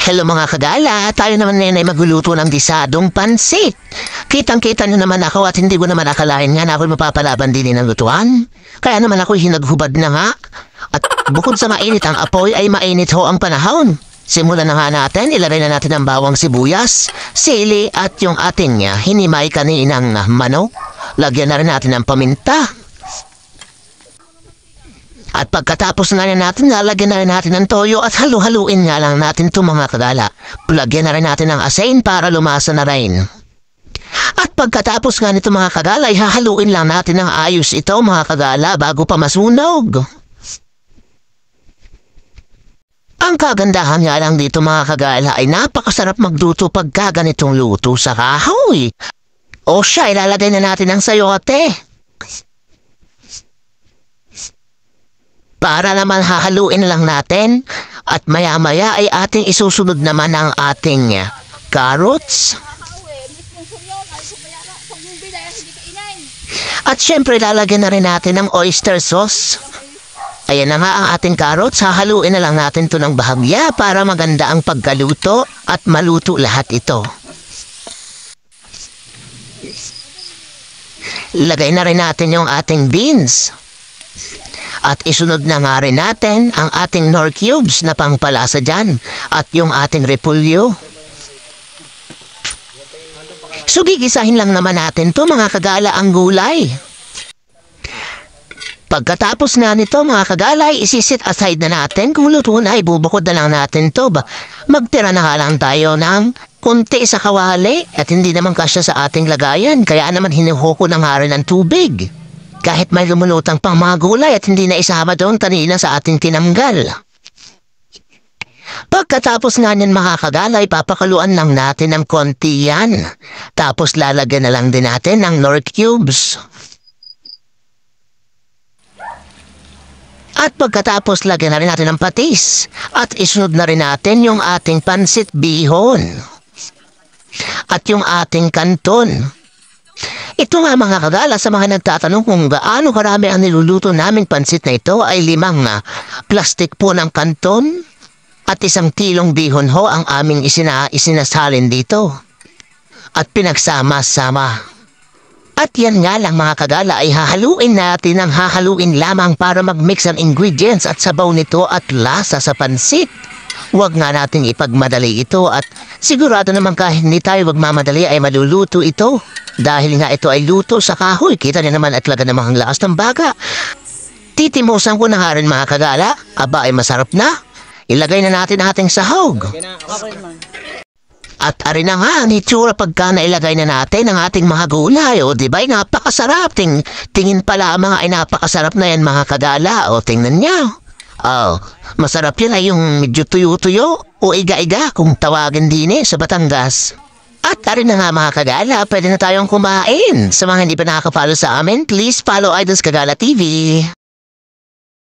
Hello mga kagala, tayo naman ngayon ay magluluto ng disadong pansit. Kitang-kita nyo naman ako at hindi ko naman akalain nga na ako'y mapapalaban din ng lutuan. Kaya naman ako'y hinaghubad na nga. At bukod sa mainit ang apoy ay mainit ho ang panahon. Simulan na nga natin, ilagay na natin ang bawang sibuyas, sili at yung ating hinimay kaninang manok. Lagyan na rin natin ng paminta. At pagkatapos na natin, lalagyan na rin natin ng toyo at halu-haluin nga lang natin ito mga kagala. Lagyan na rin natin ng asin para lumasa na rin. At pagkatapos nga nito mga kagala, hahaluin lang natin ng ayos ito mga kagala bago pa masunog. Ang kagandahan nga lang dito mga kagala ay napakasarap magluto pagka ganitong luto sa kahoy. O siya, ilalagay na natin ang sayote. Para naman hahaluin lang natin at maya-maya ay ating isusunod naman ang ating carrots. At syempre lalagyan na rin natin ng oyster sauce. Ayan na nga ang ating carrots, hahaluin na lang natin ito ng bahagya para maganda ang pagkaluto at maluto lahat ito. Lagay na rin natin yung ating beans. At isunod na nga rin natin ang ating nor cubes na pangpalasa dyan at yung ating repolyo. So gigisahin lang naman natin to mga kagala ang gulay. Pagkatapos na nito mga kagalay, isisit aside na natin. Kung luto na, ibubukod na lang natin to. Magtira na nga lang tayo ng kunti sa kawali at hindi naman kasya sa ating lagayan. Kaya naman hinuhuko na nga rin ng tubig. Kahit may lumulutang pang mga gulay at hindi na isama doon kanina sa ating tinanggal. Pagkatapos nga niyan mga kagalay, papakaluan lang natin ng konti yan. Tapos lalagyan na lang din natin ng nor cubes. At pagkatapos lagyan na rin natin ng patis. At isunod na rin natin yung ating pansit bihon. At yung ating kanton. Ito nga mga kagala, sa mga nagtatanong kung gaano karami ang niluluto naming pansit na ito ay 5 plastic po ng kanton at 1 kilong bihon ho ang aming isinasalin dito. At pinagsama-sama. At yan nga lang mga kagala ay hahaluin natin ng hahaluin lamang para mag-mix ang ingredients at sabaw nito at lasa sa pansit. Huwag nga natin ipagmadali ito at sigurado naman kahit hindi tayo magmamadali ay maluluto ito. Dahil nga ito ay luto sa kahoy, kita niya naman at laga namang ang lakas ng baga. Titimusan ko na nga rin mga kagala, aba ay masarap na. Ilagay na natin ang ating sahog. At ari na nga ang itsura pagka nailagay na natin ang ating mga gulay. O diba ay napakasarap. Tingin pala mga ay napakasarap na yan mga kagala. O tingnan niya. Oh, masarap yan ay yung medyo tuyo-tuyo o iga-iga kung tawagin din sa Batangas. At ari na nga mga kagala, pwede na tayong kumain. Sa mga hindi pa nakaka-follow sa amin, please follow Idols Kagala TV.